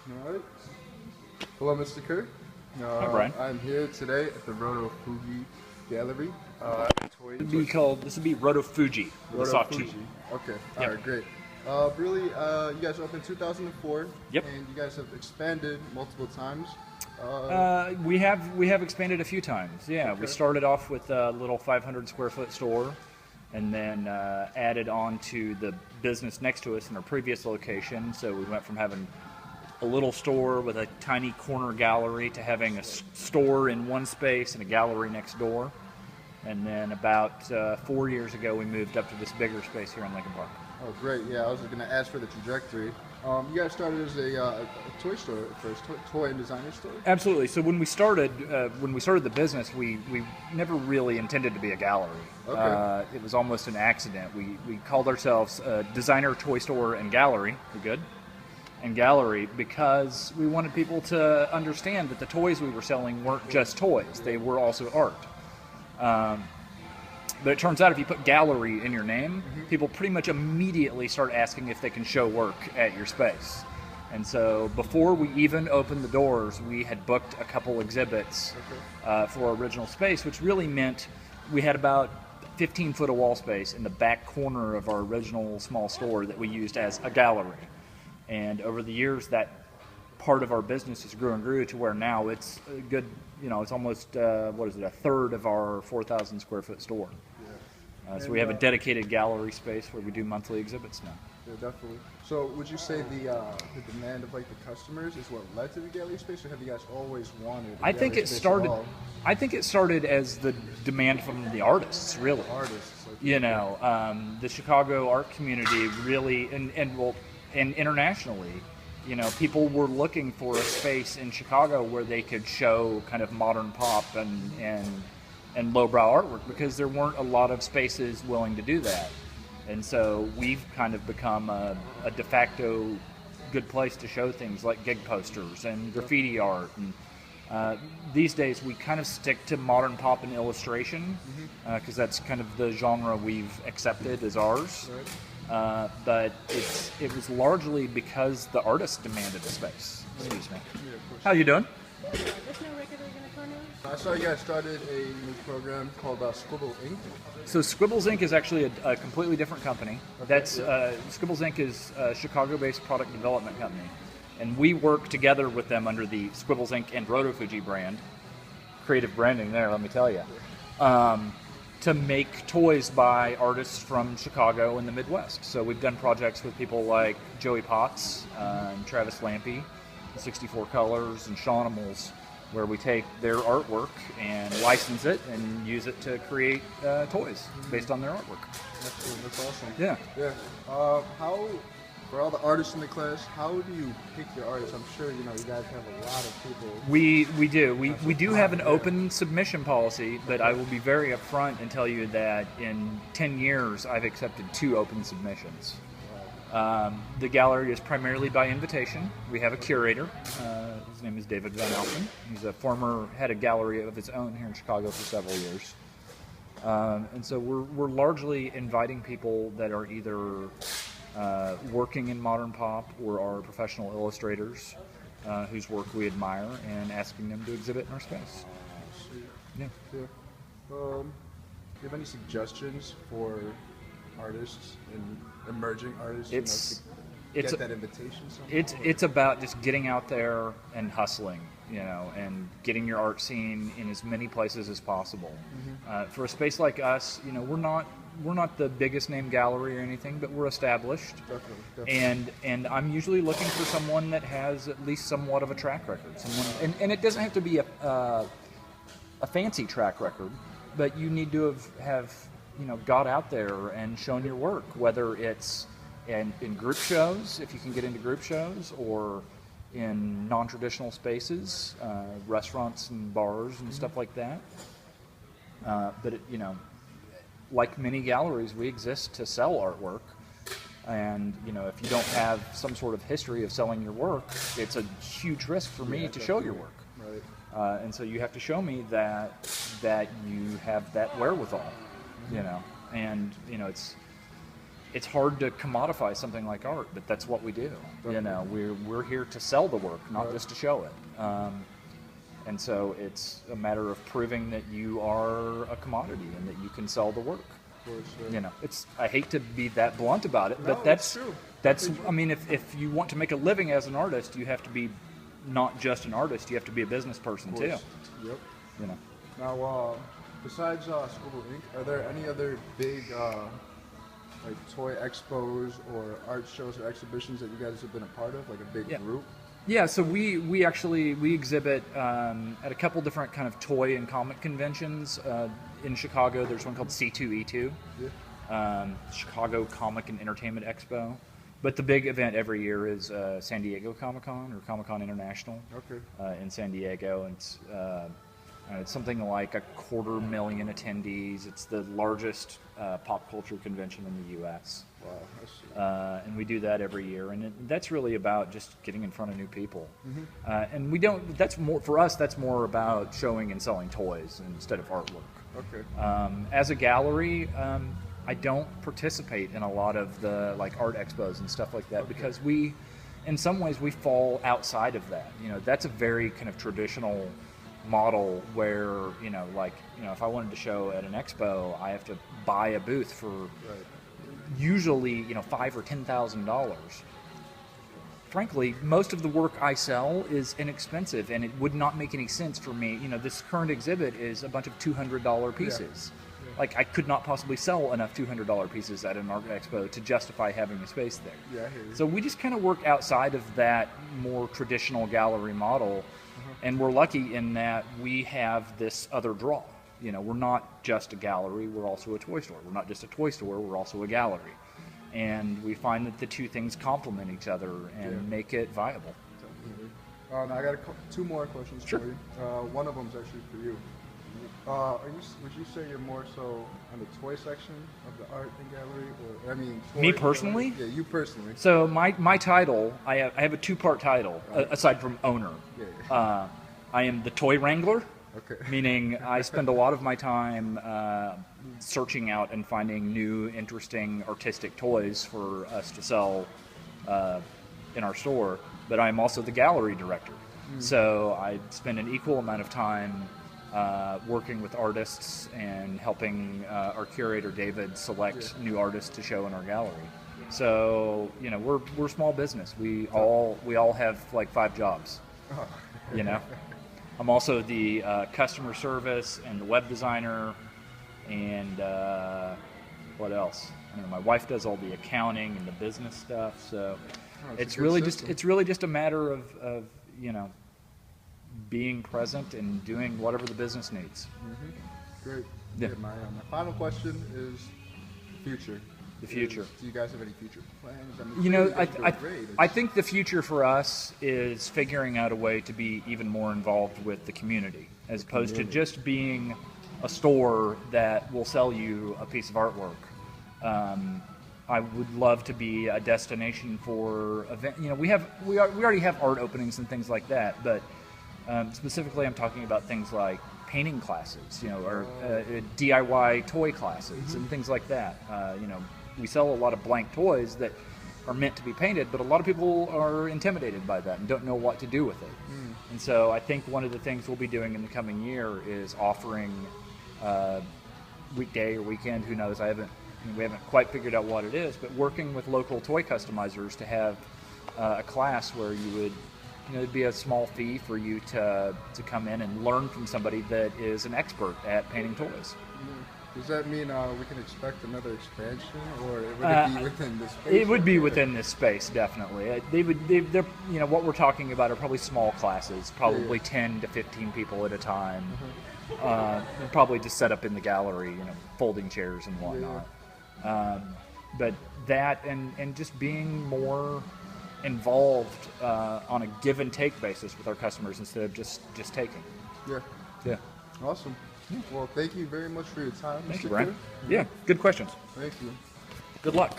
All right. Hello, Mr. Kerr. Hi, Brian. I'm here today at the Rotofugi Gallery. Toy, toy, This would be Rotofugi with a soft T. Rotofugi. Okay. All Yep. right. Great. Really, you guys opened in 2004. Yep. And you guys have expanded multiple times. We have expanded a few times. Yeah, we Okay. started off with a little 500 square foot store, and then added on to the business next to us in our previous location. So we went from having a little store with a tiny corner gallery to having a store in one space and a gallery next door. And then about 4 years ago, we moved up to this bigger space here in Lincoln Park. Oh, great. Yeah, I was going to ask for the trajectory. You guys started as a toy store at first, toy and designer store? Absolutely. So when we started the business, we never really intended to be a gallery. Okay. It was almost an accident. We called ourselves Designer Toy Store and Gallery. We good? And Gallery because we wanted people to understand that the toys we were selling weren't just toys; they were also art. But it turns out if you put gallery in your name, people pretty much immediately start asking if they can show work at your space. And so before we even opened the doors, we had booked a couple exhibits for our original space, which really meant we had about 15 foot of wall space in the back corner of our original small store that we used as a gallery. And over the years, that part of our business has grew and grew to where now it's a good, it's almost, a third of our 4,000 square foot store. So we have a dedicated gallery space where we do monthly exhibits now. Yeah, definitely. So would you say the demand of like the customers is what led to the gallery space, or have you guys always wanted a I think gallery it space at started. all? I think it started as the demand from the artists, really. Artists, like, The Chicago art community really, and internationally, people were looking for a space in Chicago where they could show kind of modern pop and lowbrow artwork because there weren't a lot of spaces willing to do that. And so we've kind of become a de facto good place to show things like gig posters and graffiti art. And these days we kind of stick to modern pop and illustration because that's kind of the genre we've accepted as ours. Right. But it was largely because the artists demanded a space. Excuse me. Yeah, of course. How you doing? There's no record we're gonna turn on? I saw you guys started a new program called Scribble Inc. So Scribbles Inc. is actually a completely different company. That's Scribbles Inc. is a Chicago-based product development company, and we work together with them under the Scribbles Inc. and Rotofugi brand. Creative branding there, let me tell you. To make toys by artists from Chicago and the Midwest. So we've done projects with people like Joey Potts and Travis Lampy, 64 Colors, and Shawnimals, where we take their artwork and license it and use it to create toys based on their artwork. That's awesome. Yeah. Yeah. How, for all the artists in the class, how do you pick your artists? I'm sure you guys have a lot of people. We do. We do have an open submission policy, but I will be very upfront and tell you that in 10 years I've accepted 2 open submissions. The gallery is primarily by invitation. We have a curator. His name is David Van Alphen. He's a former head of gallery of his own here in Chicago for several years. And so we're largely inviting people that are either working in modern pop or are professional illustrators whose work we admire and asking them to exhibit in our space. Yeah. Yeah. Do you have any suggestions for artists and emerging artists? To get that invitation somehow? It's about just getting out there and hustling, and getting your art seen in as many places as possible. For a space like us, we're not the biggest name gallery or anything, but we're established. Definitely. And I'm usually looking for someone that has at least somewhat of a track record. And it doesn't have to be a fancy track record, but you need to have got out there and shown your work, whether it's in group shows, if you can get into group shows, or in non-traditional spaces, restaurants and bars and stuff like that. But like many galleries, we exist to sell artwork. And if you don't have some sort of history of selling your work, it's a huge risk for me to show your work. Right. And so you have to show me that you have that wherewithal, and it's hard to commodify something like art, but that's what we do. You know, we're here to sell the work, not just to show it. And so it's a matter of proving that you are a commodity and that you can sell the work. Sure. You know, I hate to be that blunt about it, but it's true. I mean, if you want to make a living as an artist, you have to be not just an artist, you have to be a business person too. Yep. You know. Now, besides Scribble Inc., are there any other big like toy expos or art shows or exhibitions that you guys have been a part of, like a big group? Yeah, so we exhibit at a couple different kind of toy and comic conventions. In Chicago, there's one called C2E2, Chicago Comic and Entertainment Expo. But the big event every year is San Diego Comic-Con, or Comic-Con International, in San Diego. And it's something like 250,000 attendees. It's the largest pop culture convention in the U.S. Wow, and we do that every year, and that's really about just getting in front of new people. And we don't. That's more for us. That's more about showing and selling toys instead of artwork. As a gallery, I don't participate in a lot of the like art expos and stuff like that because we, in some ways, we fall outside of that. You know, that's a very kind of traditional model where if I wanted to show at an expo, I have to buy a booth for usually $5,000 or $10,000. Frankly, most of the work I sell is inexpensive, and it would not make any sense for me. You know, this current exhibit is a bunch of $200 pieces. Like, I could not possibly sell enough $200 pieces at an art expo to justify having a space there. So we just kind of work outside of that more traditional gallery model. And we're lucky in that we have this other draw. You know, we're not just a gallery, we're also a toy store. We're not just a toy store, we're also a gallery. And we find that the two things complement each other and make it viable. Now I got two more questions for you. One of them is actually for you. Would you say you're more so on the toy section of the art and gallery, or me personally? Yeah, you personally. So my title, I have a two-part title aside from owner. I am the toy wrangler, meaning I spend a lot of my time searching out and finding new, interesting, artistic toys for us to sell in our store. But I'm also the gallery director, so I spend an equal amount of time working with artists and helping our curator David select new artists to show in our gallery. So we're small business. We all have like 5 jobs. You know, I'm also the customer service and the web designer, and what else? I don't know, my wife does all the accounting and the business stuff. So it's really just a matter of being present and doing whatever the business needs. Great. My final question is the future. The future. Do you guys have any future plans? I think the future for us is figuring out a way to be even more involved with the community, as opposed to just being a store that will sell you a piece of artwork. I would love to be a destination for event. We already have art openings and things like that, but specifically, I'm talking about things like painting classes, or DIY toy classes and things like that. We sell a lot of blank toys that are meant to be painted, but a lot of people are intimidated by that and don't know what to do with it. And so I think one of the things we'll be doing in the coming year is offering weekday or weekend, who knows, we haven't quite figured out what it is, but working with local toy customizers to have a class where you would, it'd be a small fee for you to come in and learn from somebody that is an expert at painting toys. Does that mean we can expect another expansion, or would it be within this space? It would be within this space, definitely. They're what we're talking about are probably small classes, probably 10 to 15 people at a time, and probably just set up in the gallery, folding chairs and whatnot. But that and just being more involved on a give and take basis with our customers instead of just taking. Yeah. Awesome. Well, thank you very much for your time. Thank you, Brian. Yeah, good questions. Thank you. Good luck.